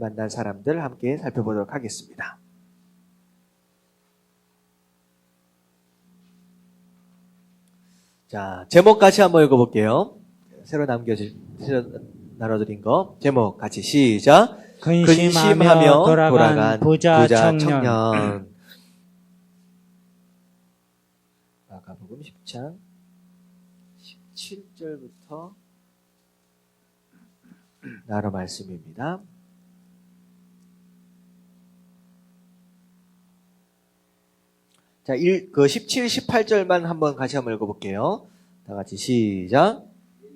만난 사람들 함께 살펴보도록 하겠습니다. 자, 제목 같이 한번 읽어볼게요. 새로 나눠드린 거. 제목 같이 시작. 근심하며 돌아간 부자 청년. 마가복음 10장 17절부터 나눠 말씀입니다. 자, 17, 18절만 같이 한번 읽어볼게요. 다 같이 시작.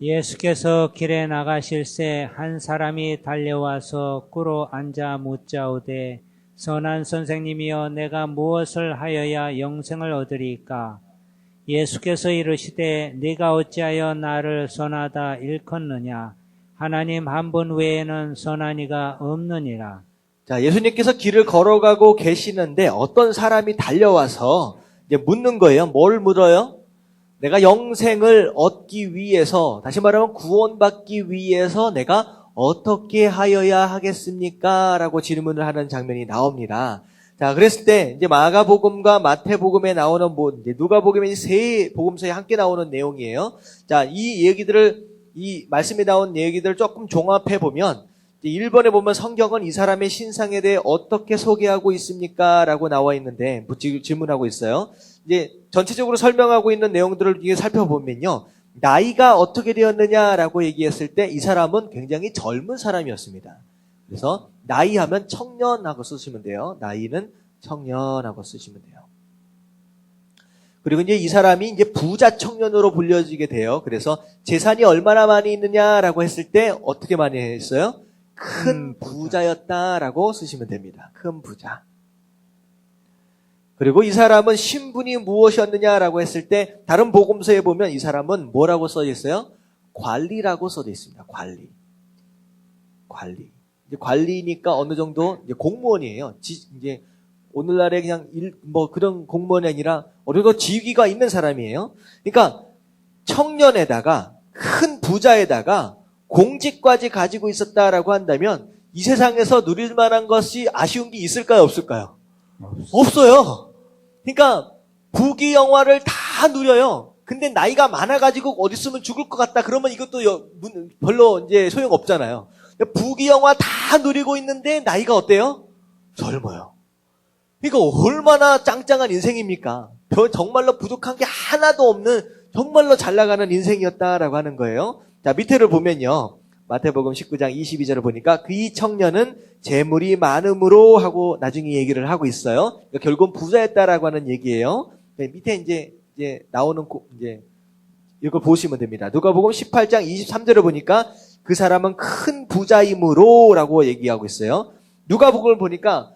예수께서 길에 나가실새 한 사람이 달려와서 꿇어 앉아 묻자오되 선한 선생님이여 내가 무엇을 하여야 영생을 얻으리까? 예수께서 이르시되 네가 어찌하여 나를 선하다 일컫느냐? 하나님 한 분 외에는 선한 이가 없느니라. 자, 예수님께서 길을 걸어가고 계시는데 어떤 사람이 달려와서 이제 묻는 거예요. 뭘 물어요? 내가 영생을 얻기 위해서, 다시 말하면 구원받기 위해서 내가 어떻게 하여야 하겠습니까? 라고 질문을 하는 장면이 나옵니다. 자, 그랬을 때 이제 마가복음과 마태복음에 나오는 이제 누가복음에 세 복음서에 함께 나오는 내용이에요. 자, 이 말씀에 나온 얘기들을 조금 종합해 보면 1번에 보면 성경은 이 사람의 신상에 대해 어떻게 소개하고 있습니까? 라고 나와 있는데 질문하고 있어요. 이제 전체적으로 설명하고 있는 내용들을 살펴보면요. 나이가 어떻게 되었느냐라고 얘기했을 때 이 사람은 굉장히 젊은 사람이었습니다. 그래서 나이하면 청년하고 쓰시면 돼요. 나이는 청년하고 쓰시면 돼요. 그리고 이제 이 사람이 이제 부자 청년으로 불려지게 돼요. 그래서 재산이 얼마나 많이 있느냐라고 했을 때 어떻게 많이 했어요? 큰 부자였다라고 쓰시면 됩니다. 큰 부자. 그리고 이 사람은 신분이 무엇이었느냐라고 했을 때 다른 복음서에 보면 이 사람은 뭐라고 써져 있어요? 관리라고 써져 있습니다. 관리. 이제 관리니까 어느 정도 이제 공무원이에요. 이제 오늘날에 그냥 그런 공무원이 아니라 어느 정도 지위가 있는 사람이에요. 그러니까 청년에다가 큰 부자에다가 공직까지 가지고 있었다라고 한다면 이 세상에서 누릴 만한 것이 아쉬운 게 있을까요? 없을까요? 없어요. 그러니까 부귀영화를 다 누려요. 근데 나이가 많아가지고 어디 있으면 죽을 것 같다. 그러면 이것도 별로 이제 소용 없잖아요. 부귀영화 다 누리고 있는데 나이가 어때요? 젊어요. 그러니까 얼마나 짱짱한 인생입니까? 정말로 부족한 게 하나도 없는 정말로 잘 나가는 인생이었다라고 하는 거예요. 자, 밑에를 보면요. 마태복음 19장 22절을 보니까 이 청년은 재물이 많음으로 하고 나중에 얘기를 하고 있어요. 그러니까 결국은 부자였다라고 하는 얘기예요. 밑에 이제 나오는 이걸 보시면 됩니다. 누가복음 18장 23절을 보니까 그 사람은 큰 부자이므로 라고 얘기하고 있어요. 누가복음을 보니까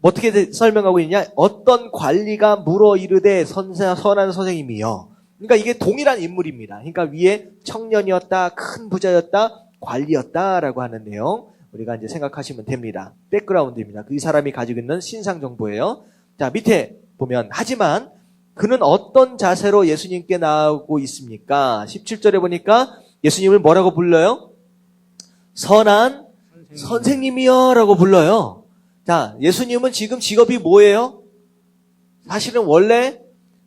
어떻게 설명하고 있냐? 어떤 관리가 물어 이르되 선한 선생님이요. 그러니까 이게 동일한 인물입니다. 그러니까 위에 청년이었다, 큰 부자였다, 관리였다라고 하는 내용 우리가 이제 생각하시면 됩니다. 백그라운드입니다. 그 이 사람이 가지고 있는 신상 정보예요. 자, 밑에 보면 하지만 그는 어떤 자세로 예수님께 나오고 있습니까? 17절에 보니까 예수님을 뭐라고 불러요? 선한 선생님이요 라고 불러요. 자, 예수님은 지금 직업이 뭐예요? 사실은 원래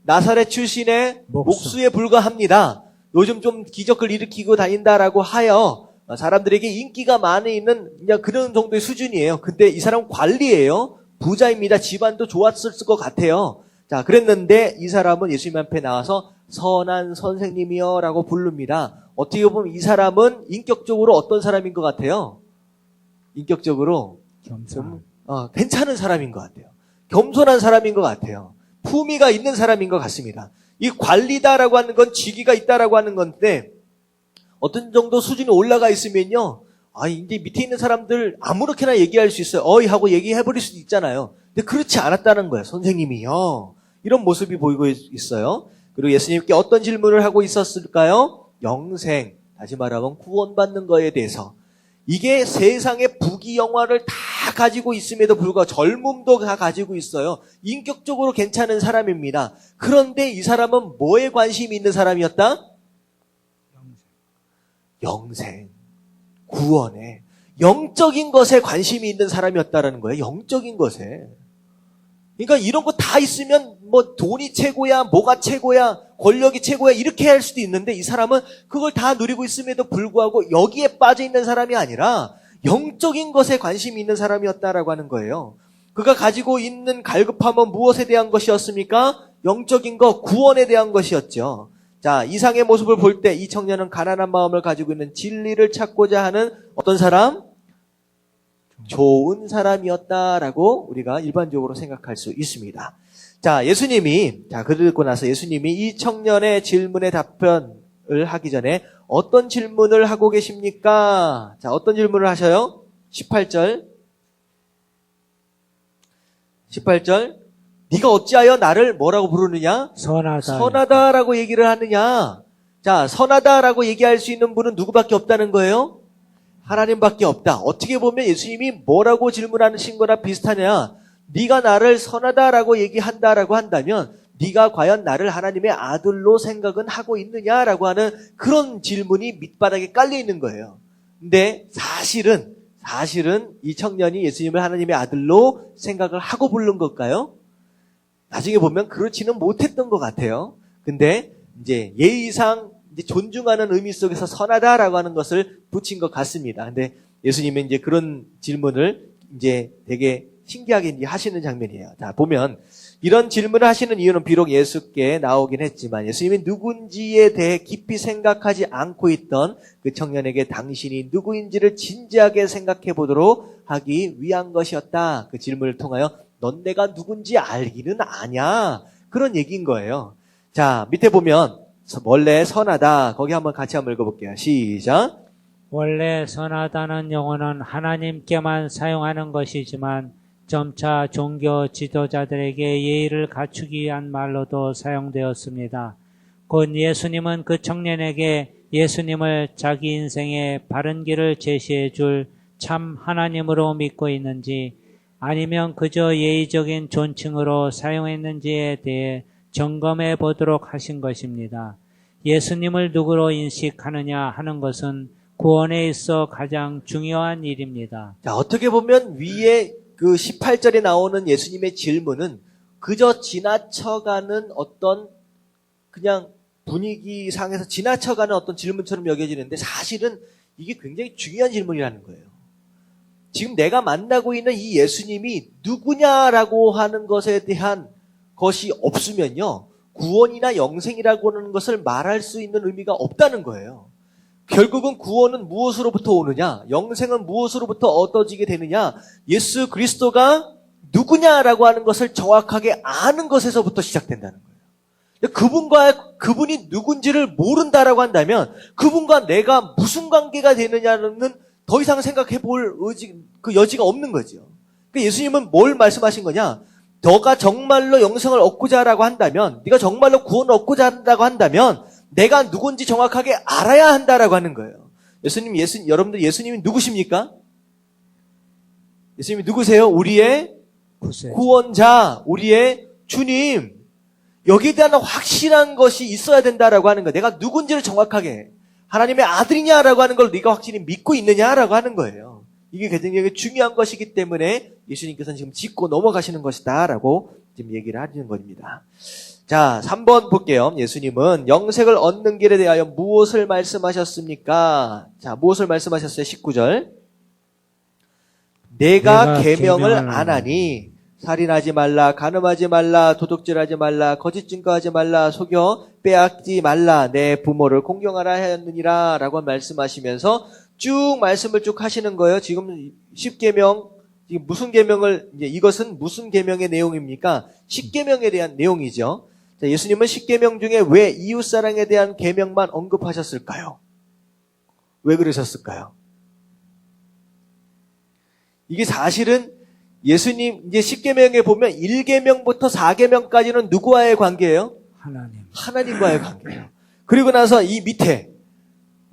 나사렛 출신의 목수에 불과합니다. 요즘 좀 기적을 일으키고 다닌다라고 하여 사람들에게 인기가 많이 있는 그냥 그런 정도의 수준이에요. 근데 이 사람은 관리예요. 부자입니다. 집안도 좋았을 것 같아요. 자, 그랬는데 이 사람은 예수님 앞에 나와서 선한 선생님이요 라고 부릅니다. 어떻게 보면 이 사람은 인격적으로 어떤 사람인 것 같아요? 인격적으로 괜찮은 사람인 것 같아요. 겸손한 사람인 것 같아요. 품위가 있는 사람인 것 같습니다. 이 관리다라고 하는 건 직위가 있다라고 하는 건데 어떤 정도 수준이 올라가 있으면요. 이제 밑에 있는 사람들 아무렇게나 얘기할 수 있어요. 어이 하고 얘기해버릴 수도 있잖아요. 근데 그렇지 않았다는 거예요. 선생님이요. 이런 모습이 보이고 있어요. 그리고 예수님께 어떤 질문을 하고 있었을까요? 영생, 다시 말하면 구원받는 거에 대해서. 이게 세상의 부귀영화를 다 가지고 있음에도 불구하고 젊음도 다 가지고 있어요. 인격적으로 괜찮은 사람입니다. 그런데 이 사람은 뭐에 관심이 있는 사람이었다? 영생, 구원에. 영적인 것에 관심이 있는 사람이었다라는 거예요. 영적인 것에. 그러니까 이런 거 다 있으면 뭐 돈이 최고야, 뭐가 최고야, 권력이 최고야 이렇게 할 수도 있는데 이 사람은 그걸 다 누리고 있음에도 불구하고 여기에 빠져 있는 사람이 아니라 영적인 것에 관심이 있는 사람이었다라고 하는 거예요. 그가 가지고 있는 갈급함은 무엇에 대한 것이었습니까? 영적인 것, 구원에 대한 것이었죠. 자, 이상의 모습을 볼 때 이 청년은 가난한 마음을 가지고 있는 진리를 찾고자 하는 어떤 사람? 좋은 사람이었다라고 우리가 일반적으로 생각할 수 있습니다. 자, 그러고 나서 예수님이 이 청년의 질문에 답변을 하기 전에 어떤 질문을 하고 계십니까? 자, 어떤 질문을 하셔요? 18절. 네가 어찌하여 나를 뭐라고 부르느냐? 선하다라고 얘기를 하느냐? 자, 선하다라고 얘기할 수 있는 분은 누구밖에 없다는 거예요? 하나님밖에 없다. 어떻게 보면 예수님이 뭐라고 질문하신 거나 비슷하냐? 네가 나를 선하다라고 얘기한다라고 한다면 네가 과연 나를 하나님의 아들로 생각은 하고 있느냐라고 하는 그런 질문이 밑바닥에 깔려 있는 거예요. 근데 사실은 이 청년이 예수님을 하나님의 아들로 생각을 하고 부른 걸까요? 나중에 보면 그렇지는 못했던 것 같아요. 근데 이제 예의상 이제 존중하는 의미 속에서 선하다라고 하는 것을 붙인 것 같습니다. 근데 예수님은 이제 그런 질문을 이제 되게 신기하게 이제 하시는 장면이에요. 자, 보면 이런 질문을 하시는 이유는 비록 예수께 나오긴 했지만 예수님이 누군지에 대해 깊이 생각하지 않고 있던 그 청년에게 당신이 누구인지를 진지하게 생각해 보도록 하기 위한 것이었다. 그 질문을 통하여 넌 내가 누군지 알기는 아냐. 그런 얘기인 거예요. 자, 밑에 보면 원래 선하다. 거기 같이 한번 읽어볼게요. 시작. 원래 선하다는 용어는 하나님께만 사용하는 것이지만 점차 종교 지도자들에게 예의를 갖추기 위한 말로도 사용되었습니다. 곧 예수님은 그 청년에게 예수님을 자기 인생의 바른 길을 제시해 줄 참 하나님으로 믿고 있는지 아니면 그저 예의적인 존칭으로 사용했는지에 대해 점검해 보도록 하신 것입니다. 예수님을 누구로 인식하느냐 하는 것은 구원에 있어 가장 중요한 일입니다. 자, 어떻게 보면 위에 그 18절에 나오는 예수님의 질문은 그저 지나쳐가는 어떤 그냥 분위기상에서 지나쳐가는 어떤 질문처럼 여겨지는데 사실은 이게 굉장히 중요한 질문이라는 거예요. 지금 내가 만나고 있는 이 예수님이 누구냐라고 하는 것에 대한 것이 없으면요. 구원이나 영생이라고 하는 것을 말할 수 있는 의미가 없다는 거예요. 결국은 구원은 무엇으로부터 오느냐? 영생은 무엇으로부터 얻어지게 되느냐? 예수 그리스도가 누구냐라고 하는 것을 정확하게 아는 것에서부터 시작된다는 거예요. 그분이 누군지를 모른다라고 한다면 그분과 내가 무슨 관계가 되느냐는 더 이상 생각해 볼 그 여지가 없는 거죠. 그러니까 예수님은 뭘 말씀하신 거냐? 너가 정말로 영생을 얻고자 하라고 한다면, 네가 정말로 구원을 얻고자 한다고 한다면 내가 누군지 정확하게 알아야 한다라고 하는 거예요. 여러분들 예수님이 누구십니까? 예수님이 누구세요? 우리의 구원자, 우리의 주님. 여기에 대한 확실한 것이 있어야 된다라고 하는 거예요. 내가 누군지를 정확하게 하나님의 아들이냐라고 하는 걸 네가 확실히 믿고 있느냐라고 하는 거예요. 이게 굉장히 중요한 것이기 때문에 예수님께서는 지금 짚고 넘어가시는 것이다라고 지금 얘기를 하시는 겁니다. 자, 3번 볼게요. 예수님은 영생을 얻는 길에 대하여 무엇을 말씀하셨습니까? 자, 무엇을 말씀하셨어요? 19절. 내가 계명을 안 하니 살인하지 말라, 간음하지 말라, 도둑질하지 말라, 거짓 증거하지 말라, 속여 빼앗지 말라, 내 부모를 공경하라 하였느니라 라고 말씀하시면서 쭉 말씀을 쭉 하시는 거예요. 지금 10계명, 지금 무슨 계명을, 이것은 무슨 계명의 내용입니까? 10계명에 대한 내용이죠. 자, 예수님은 10계명 중에 왜 이웃사랑에 대한 계명만 언급하셨을까요? 왜 그러셨을까요? 이게 사실은 예수님 이제 10계명에 보면 1계명부터 4계명까지는 누구와의 관계예요? 하나님과의 관계예요. 그리고 나서 이 밑에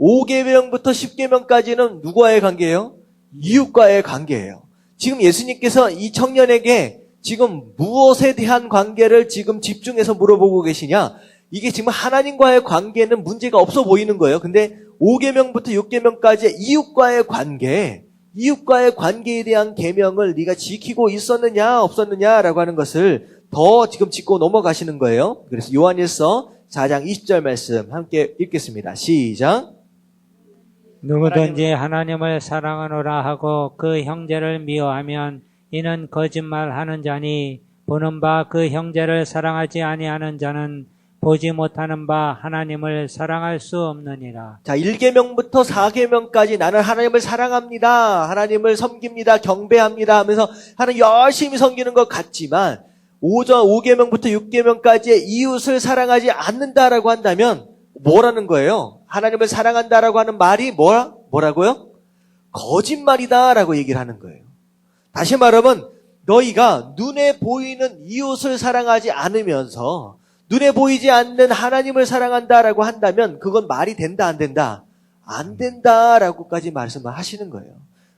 5계명부터 10계명까지는 누구와의 관계예요? 이웃과의 관계예요. 지금 예수님께서 이 청년에게 지금 무엇에 대한 관계를 지금 집중해서 물어보고 계시냐? 이게 지금 하나님과의 관계는 문제가 없어 보이는 거예요. 근데 5계명부터 6계명까지의 이웃과의 관계, 이웃과의 관계에 대한 계명을 네가 지키고 있었느냐 없었느냐라고 하는 것을 더 지금 짚고 넘어가시는 거예요. 그래서 요한일서 4장 20절 말씀 함께 읽겠습니다. 시작. 누구든지 하나님을 사랑하노라 하고 그 형제를 미워하면 이는 거짓말하는 자니 보는 바 그 형제를 사랑하지 아니하는 자는 보지 못하는 바 하나님을 사랑할 수 없느니라. 자, 1계명부터 4계명까지 나는 하나님을 사랑합니다. 하나님을 섬깁니다. 경배합니다 하면서 하나님 열심히 섬기는 것 같지만 5계명부터 6계명까지의 이웃을 사랑하지 않는다라고 한다면 뭐라는 거예요? 하나님을 사랑한다라고 하는 말이 뭐라고요? 거짓말이다라고 얘기를 하는 거예요. 다시 말하면 너희가 눈에 보이는 이웃을 사랑하지 않으면서 눈에 보이지 않는 하나님을 사랑한다라고 한다면 그건 말이 된다 안 된다? 안 된다라고까지 말씀을 하시는 거예요.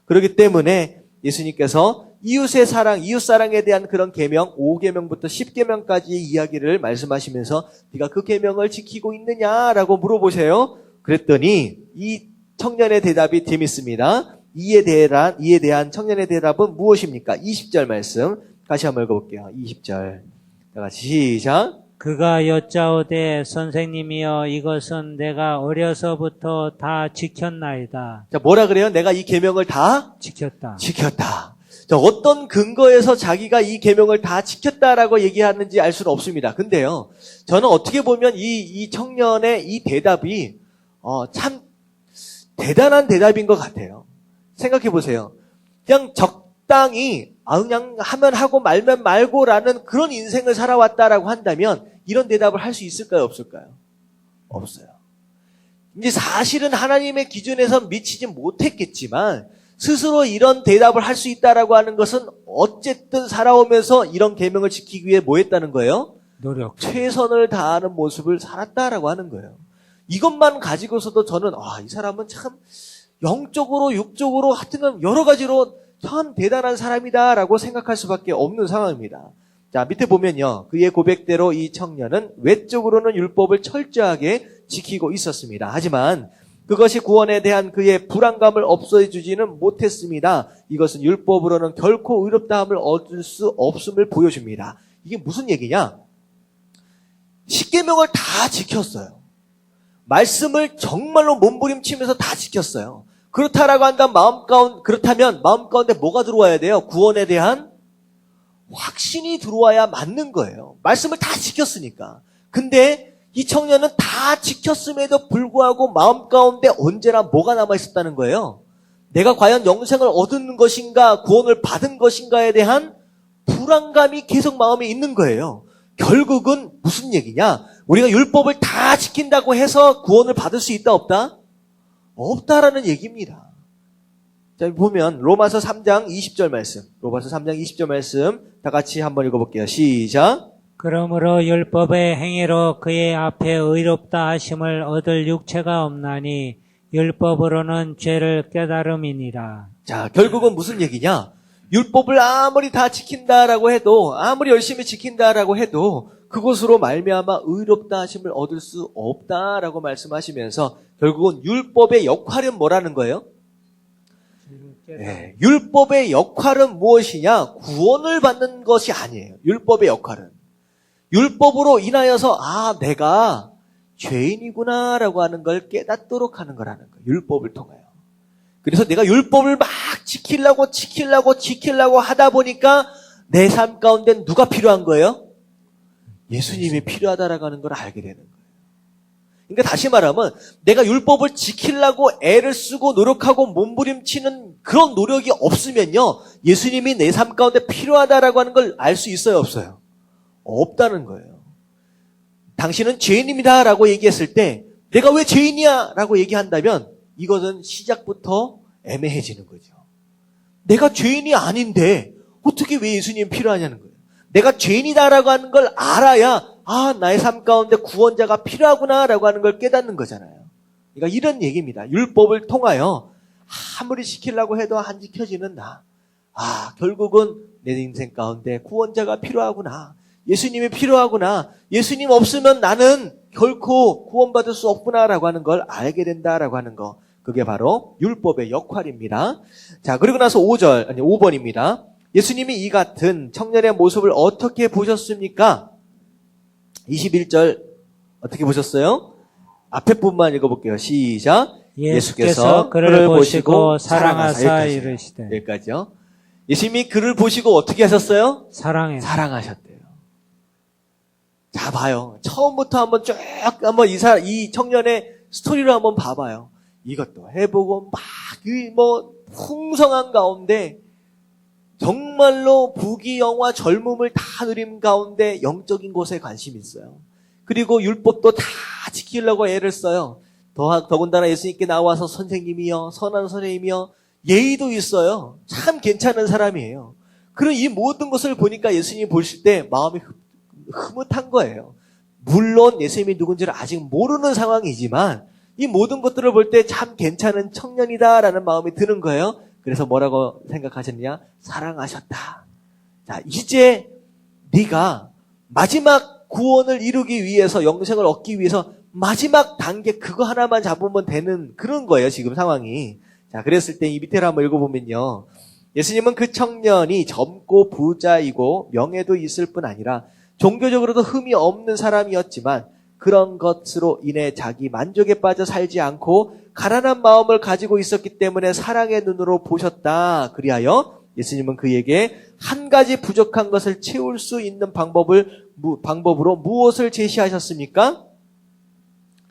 그렇기 때문에 예수님께서 이웃의 사랑, 이웃 사랑에 대한 그런 계명 5계명부터 10계명까지의 이야기를 말씀하시면서 네가 그 계명을 지키고 있느냐라고 물어보세요. 그랬더니 이 청년의 대답이 재밌습니다. 이에 대한 청년의 대답은 무엇입니까? 20절 말씀 다시 한번 읽어볼게요. 20절 다 같이 시작. 그가 여짜오되 선생님이여 이것은 내가 어려서부터 다 지켰나이다. 자, 뭐라 그래요? 내가 이 계명을 다 지켰다. 자, 어떤 근거에서 자기가 이 계명을 다 지켰다라고 얘기하는지 알 수는 없습니다. 근데요, 저는 어떻게 보면 이 청년의 이 대답이 참 대단한 대답인 것 같아요. 생각해 보세요. 그냥 적당히 그냥 하면 하고 말면 말고라는 그런 인생을 살아왔다라고 한다면 이런 대답을 할 수 있을까요? 없을까요? 없어요. 이제 사실은 하나님의 기준에서 미치지 못했겠지만 스스로 이런 대답을 할 수 있다라고 하는 것은 어쨌든 살아오면서 이런 계명을 지키기 위해 뭐 했다는 거예요? 노력. 최선을 다하는 모습을 살았다라고 하는 거예요. 이것만 가지고서도 저는 이 사람은 참 영적으로 육적으로 하여튼 여러 가지로 참 대단한 사람이다라고 생각할 수밖에 없는 상황입니다. 자, 밑에 보면요. 그의 고백대로 이 청년은 외적으로는 율법을 철저하게 지키고 있었습니다. 하지만 그것이 구원에 대한 그의 불안감을 없애주지는 못했습니다. 이것은 율법으로는 결코 의롭다함을 얻을 수 없음을 보여줍니다. 이게 무슨 얘기냐? 10계명을 다 지켰어요. 말씀을 정말로 몸부림치면서 다 지켰어요. 그렇다라고 한다면 그렇다면 마음 가운데 뭐가 들어와야 돼요? 구원에 대한 확신이 들어와야 맞는 거예요. 말씀을 다 지켰으니까. 근데 이 청년은 다 지켰음에도 불구하고 마음 가운데 언제나 뭐가 남아있었다는 거예요? 내가 과연 영생을 얻는 것인가, 구원을 받은 것인가에 대한 불안감이 계속 마음에 있는 거예요. 결국은 무슨 얘기냐? 우리가 율법을 다 지킨다고 해서 구원을 받을 수 있다, 없다? 없다라는 얘기입니다. 자, 보면 로마서 3장 20절 말씀. 로마서 3장 20절 말씀 다 같이 한번 읽어볼게요. 시작. 그러므로 율법의 행위로 그의 앞에 의롭다 하심을 얻을 육체가 없나니 율법으로는 죄를 깨달음이니라. 자, 결국은 무슨 얘기냐? 율법을 아무리 다 지킨다라고 해도, 아무리 열심히 지킨다라고 해도 그것으로 말미암아 의롭다 하심을 얻을 수 없다라고 말씀하시면서 결국은 율법의 역할은 뭐라는 거예요? 네, 율법의 역할은 무엇이냐? 구원을 받는 것이 아니에요. 율법의 역할은. 율법으로 인하여서 내가 죄인이구나라고 하는 걸 깨닫도록 하는 거라는 거예요. 율법을 통하여. 그래서 내가 율법을 막 지키려고 하다 보니까 내 삶 가운데 누가 필요한 거예요? 예수님이 필요하다라고 하는 걸 알게 되는 거예요. 그러니까 다시 말하면 내가 율법을 지키려고 애를 쓰고 노력하고 몸부림치는 그런 노력이 없으면요. 예수님이 내 삶 가운데 필요하다라고 하는 걸 알 수 있어요, 없어요? 없다는 거예요. 당신은 죄인입니다 라고 얘기했을 때 내가 왜 죄인이야 라고 얘기한다면 이것은 시작부터 애매해지는 거죠. 내가 죄인이 아닌데 어떻게 왜 예수님이 필요하냐는 거예요. 내가 죄인이다라고 하는 걸 알아야 나의 삶 가운데 구원자가 필요하구나라고 하는 걸 깨닫는 거잖아요. 그러니까 이런 얘기입니다. 율법을 통하여 아무리 지키려고 해도 안 지켜지는 나. 결국은 내 인생 가운데 구원자가 필요하구나. 예수님이 필요하구나. 예수님 없으면 나는 결코 구원받을 수 없구나라고 하는 걸 알게 된다라고 하는 거. 그게 바로 율법의 역할입니다. 자, 그리고 나서 5번입니다. 예수님이 이 같은 청년의 모습을 어떻게 보셨습니까? 21절 어떻게 보셨어요? 앞에 부분만 읽어볼게요. 시작. 예수께서 그를 보시고 사랑하사 여기까지요. 이르시되. 여기까지요. 예수님이 그를 보시고 어떻게 하셨어요? 사랑하셨대요. 자, 봐요. 처음부터 한번 쭉 한번 이 청년의 스토리를 한번 봐봐요. 이것도 해보고 막 풍성한 가운데 정말로 부귀영화 젊음을 다 누린 가운데 영적인 곳에 관심이 있어요. 그리고 율법도 다 지키려고 애를 써요. 더군다나 예수님께 나와서 선생님이요, 선한 선생님이요, 예의도 있어요. 참 괜찮은 사람이에요. 그런 이 모든 것을 보니까 예수님이 보실 때 마음이 흐뭇한 거예요. 물론 예수님이 누군지를 아직 모르는 상황이지만 이 모든 것들을 볼 때 참 괜찮은 청년이다라는 마음이 드는 거예요. 그래서 뭐라고 생각하셨냐? 사랑하셨다. 자, 이제 네가 마지막 구원을 이루기 위해서, 영생을 얻기 위해서 마지막 단계 그거 하나만 잡으면 되는 그런 거예요, 지금 상황이. 자, 그랬을 때 이 밑에를 한번 읽어보면요. 예수님은 그 청년이 젊고 부자이고 명예도 있을 뿐 아니라 종교적으로도 흠이 없는 사람이었지만 그런 것으로 인해 자기 만족에 빠져 살지 않고 가난한 마음을 가지고 있었기 때문에 사랑의 눈으로 보셨다. 그리하여 예수님은 그에게 한 가지 부족한 것을 채울 수 있는 방법으로 무엇을 제시하셨습니까?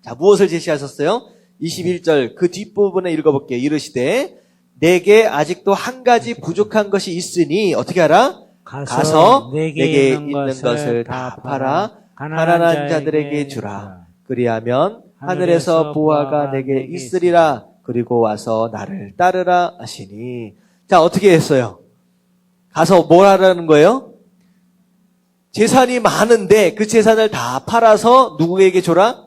자, 무엇을 제시하셨어요? 21절 그 뒷부분에 읽어볼게요. 이르시되 내게 아직도 한 가지 부족한 것이 있으니 어떻게 하라? 가서 내게 있는 것을 다 팔아 가난한 자들에게 주라. 그리하면 하늘에서 보화가 내게 있으리라. 그리고 와서 나를 따르라 하시니. 자, 어떻게 했어요? 가서 뭘 하라는 거예요? 재산이 많은데 그 재산을 다 팔아서 누구에게 줘라?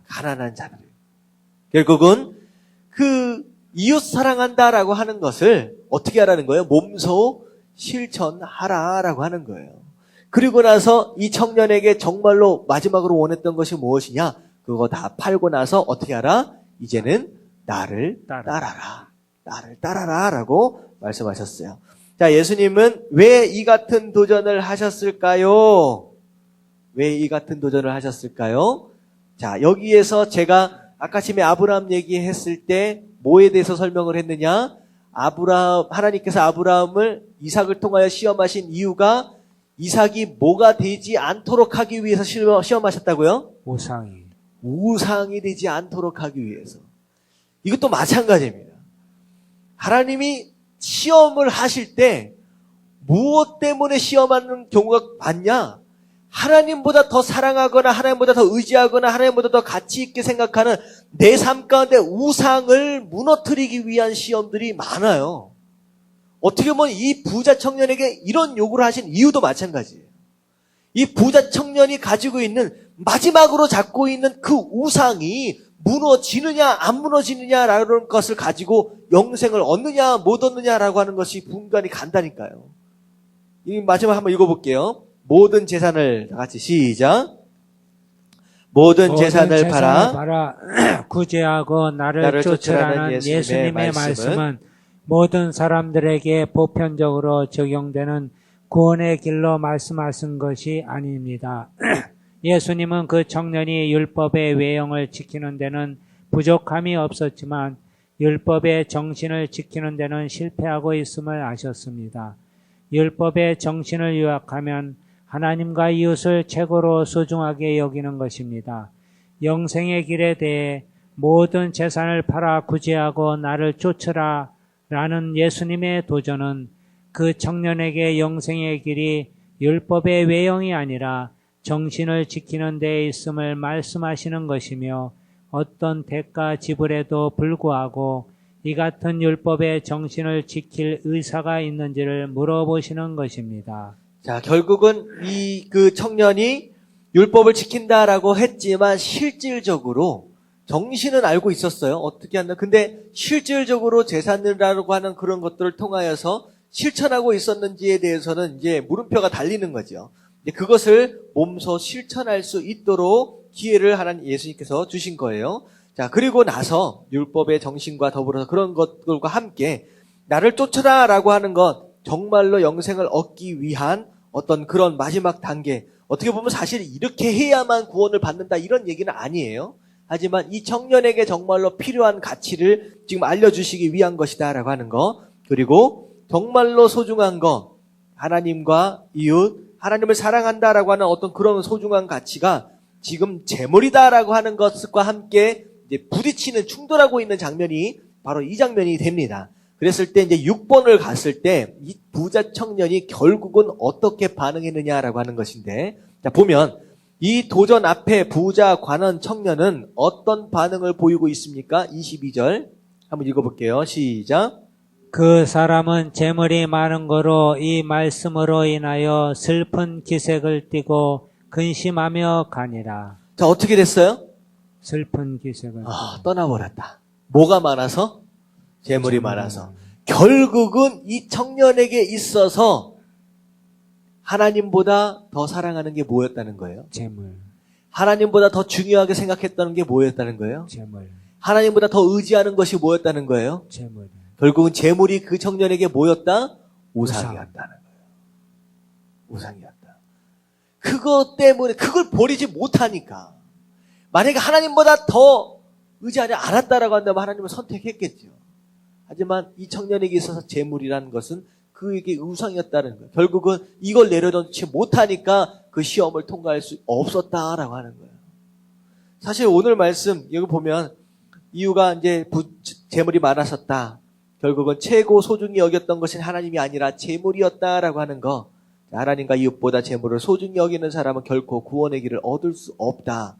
가난한 자들. 결국은 그 이웃 사랑한다라고 하는 것을 어떻게 하라는 거예요? 몸소 실천하라라고 하는 거예요. 그리고 나서 이 청년에게 정말로 마지막으로 원했던 것이 무엇이냐? 그거 다 팔고 나서 어떻게 하라? 이제는 나를 따라라. 나를 따라라라고 말씀하셨어요. 자, 예수님은 왜 이 같은 도전을 하셨을까요? 왜 이 같은 도전을 하셨을까요? 자, 여기에서 제가 아까 아침에 아브라함 얘기했을 때 뭐에 대해서 설명을 했느냐? 하나님께서 아브라함을 이삭을 통하여 시험하신 이유가 이삭이 뭐가 되지 않도록 하기 위해서 시험하셨다고요? 우상이 되지 않도록 하기 위해서. 이것도 마찬가지입니다. 하나님이 시험을 하실 때 무엇 때문에 시험하는 경우가 많냐? 하나님보다 더 사랑하거나 하나님보다 더 의지하거나 하나님보다 더 가치 있게 생각하는 내 삶 가운데 우상을 무너뜨리기 위한 시험들이 많아요. 어떻게 보면 이 부자 청년에게 이런 요구를 하신 이유도 마찬가지예요. 이 부자 청년이 가지고 있는 마지막으로 잡고 있는 그 우상이 무너지느냐 안 무너지느냐라는 것을 가지고 영생을 얻느냐 못 얻느냐라고 하는 것이 분간이 간다니까요. 이 마지막 한번 읽어볼게요. 모든 재산을 다 같이 시작. 모든 재산을 팔아 구제하고 나를 쫓으라는 예수님의 말씀은 모든 사람들에게 보편적으로 적용되는 구원의 길로 말씀하신 것이 아닙니다. 예수님은 그 청년이 율법의 외형을 지키는 데는 부족함이 없었지만 율법의 정신을 지키는 데는 실패하고 있음을 아셨습니다. 율법의 정신을 요약하면 하나님과 이웃을 최고로 소중하게 여기는 것입니다. 영생의 길에 대해 모든 재산을 팔아 구제하고 나를 쫓으라 라는 예수님의 도전은 그 청년에게 영생의 길이 율법의 외형이 아니라 정신을 지키는 데 있음을 말씀하시는 것이며 어떤 대가 지불에도 불구하고 이 같은 율법의 정신을 지킬 의사가 있는지를 물어보시는 것입니다. 자, 결국은 그 청년이 율법을 지킨다라고 했지만 실질적으로 정신은 알고 있었어요. 어떻게 한다. 근데 실질적으로 재산이라고 하는 그런 것들을 통하여서 실천하고 있었는지에 대해서는 이제 물음표가 달리는 거죠. 그것을 몸소 실천할 수 있도록 기회를 하나님 예수님께서 주신 거예요. 자, 그리고 나서 율법의 정신과 더불어서 그런 것들과 함께 나를 쫓으라라고 하는 것, 정말로 영생을 얻기 위한 어떤 그런 마지막 단계, 어떻게 보면 사실 이렇게 해야만 구원을 받는다 이런 얘기는 아니에요. 하지만 이 청년에게 정말로 필요한 가치를 지금 알려주시기 위한 것이다라고 하는 거, 그리고 정말로 소중한 거, 하나님과 이웃, 하나님을 사랑한다라고 하는 어떤 그런 소중한 가치가 지금 재물이다라고 하는 것과 함께 이제 부딪히는, 충돌하고 있는 장면이 바로 이 장면이 됩니다. 그랬을 때 이제 6번을 갔을 때 이 부자 청년이 결국은 어떻게 반응했느냐라고 하는 것인데, 자, 보면 이 도전 앞에 부자 관원 청년은 어떤 반응을 보이고 있습니까? 22절 한번 읽어볼게요. 시작. 그 사람은 재물이 많은 거로 이 말씀으로 인하여 슬픈 기색을 띠고 근심하며 가니라. 자, 어떻게 됐어요? 슬픈 기색을 떠나버렸다. 뭐가 많아서? 재물이 많아서. 결국은 이 청년에게 있어서 하나님보다 더 사랑하는 게 뭐였다는 거예요? 재물. 하나님보다 더 중요하게 생각했다는 게 뭐였다는 거예요? 재물. 하나님보다 더 의지하는 것이 뭐였다는 거예요? 재물. 결국은 재물이 그 청년에게 뭐였다? 우상이었다는 거예요. 우상이었다. 그것 때문에 그걸 버리지 못하니까, 만약에 하나님보다 더 의지하지 않았다라고 한다면 하나님을 선택했겠죠. 하지만 이 청년에게 있어서 재물이라는 것은 그에게 우상이었다는 거예요. 결국은 이걸 내려놓지 못하니까 그 시험을 통과할 수 없었다라고 하는 거예요. 사실 오늘 말씀 여기 보면 이유가 이제 재물이 많았었다. 결국은 최고 소중히 여겼던 것은 하나님이 아니라 재물이었다라고 하는 거. 하나님과 이웃보다 재물을 소중히 여기는 사람은 결코 구원의 길을 얻을 수 없다.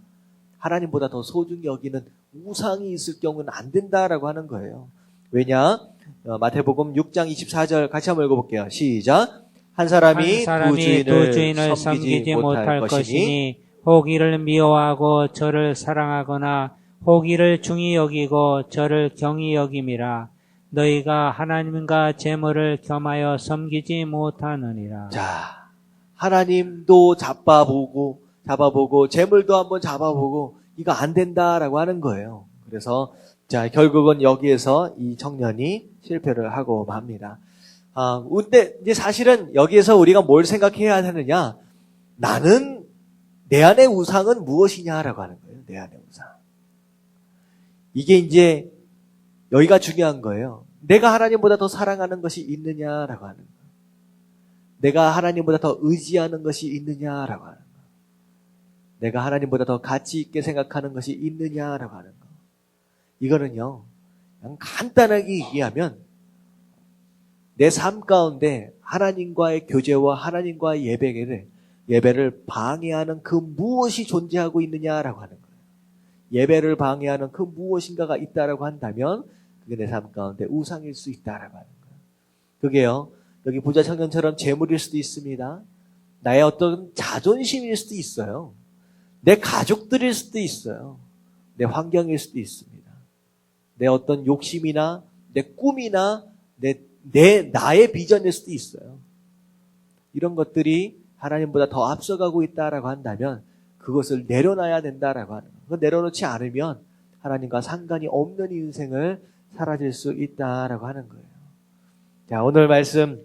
하나님보다 더 소중히 여기는 우상이 있을 경우는 안 된다라고 하는 거예요. 왜냐? 마태복음 6장 24절 같이 한번 읽어볼게요. 시작. 한 사람이 두 주인을 섬기지 못할 것이니 혹 이를 미워하고 저를 사랑하거나 혹 이를 중히 여기고 저를 경히 여김이라. 너희가 하나님과 재물을 겸하여 섬기지 못하느니라. 자, 하나님도 잡아보고 재물도 한번 잡아보고 이거 안 된다라고 하는 거예요. 그래서 자, 결국은 여기에서 이 청년이 실패를 하고 맙니다. 근데 이제 사실은 여기에서 우리가 뭘 생각해야 하느냐? 나는 내 안의 우상은 무엇이냐라고 하는 거예요. 내 안의 우상. 이게 이제 여기가 중요한 거예요. 내가 하나님보다 더 사랑하는 것이 있느냐라고 하는 거예요. 내가 하나님보다 더 의지하는 것이 있느냐라고 하는 거예요. 내가 하나님보다 더 가치 있게 생각하는 것이 있느냐라고 하는 거예요. 이거는요, 그냥 간단하게 얘기하면 내 삶 가운데 하나님과의 교제와 하나님과의 예배를 방해하는 그 무엇이 존재하고 있느냐라고 하는 거예요. 예배를 방해하는 그 무엇인가가 있다라고 한다면 그게 내 삶 가운데 우상일 수 있다라고 하는 거예요. 그게요, 여기 부자 청년처럼 재물일 수도 있습니다. 나의 어떤 자존심일 수도 있어요. 내 가족들일 수도 있어요. 내 환경일 수도 있습니다. 내 어떤 욕심이나 내 꿈이나 나의 비전일 수도 있어요. 이런 것들이 하나님보다 더 앞서가고 있다라고 한다면 그것을 내려놔야 된다라고 하는 거예요. 그걸 내려놓지 않으면 하나님과 상관이 없는 인생을 사라질 수 있다라고 하는 거예요. 자, 오늘 말씀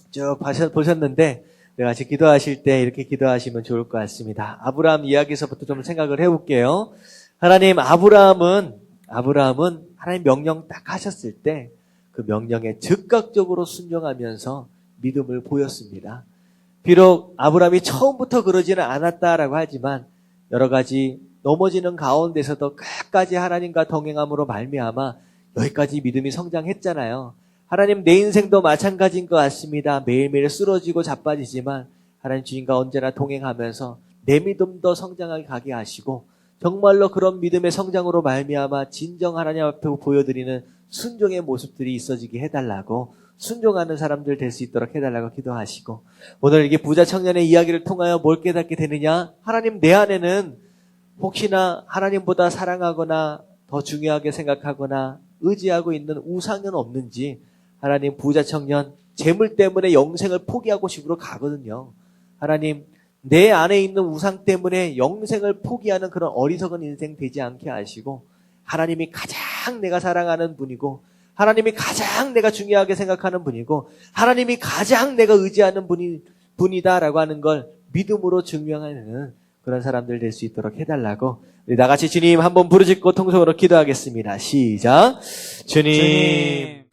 쭉 보셨는데 같이 기도하실 때 이렇게 기도하시면 좋을 것 같습니다. 아브라함 이야기에서부터 좀 생각을 해볼게요. 하나님, 아브라함은 하나님 명령 딱 하셨을 때 그 명령에 즉각적으로 순종하면서 믿음을 보였습니다. 비록 아브라함이 처음부터 그러지는 않았다라고 하지만 여러 가지 넘어지는 가운데서도 끝까지 하나님과 동행함으로 말미암아 여기까지 믿음이 성장했잖아요. 하나님, 내 인생도 마찬가지인 것 같습니다. 매일매일 쓰러지고 자빠지지만 하나님 주님과 언제나 동행하면서 내 믿음도 성장하게 가게 하시고 정말로 그런 믿음의 성장으로 말미암아 진정 하나님 앞에 보여드리는 순종의 모습들이 있어지게 해달라고, 순종하는 사람들 될 수 있도록 해달라고 기도하시고, 오늘 이게 부자 청년의 이야기를 통하여 뭘 깨닫게 되느냐? 하나님, 내 안에는 혹시나 하나님보다 사랑하거나 더 중요하게 생각하거나 의지하고 있는 우상은 없는지. 하나님, 부자 청년 재물 때문에 영생을 포기하고 싶으로 가거든요. 하나님, 내 안에 있는 우상 때문에 영생을 포기하는 그런 어리석은 인생 되지 않게 하시고 하나님이 가장 내가 사랑하는 분이고 하나님이 가장 내가 중요하게 생각하는 분이고 하나님이 가장 내가 의지하는 분이다라고 하는 걸 믿음으로 증명하는 그런 사람들 될 수 있도록 해달라고 우리 나같이 주님 한번 부르짖고 통성으로 기도하겠습니다. 시작. 주님.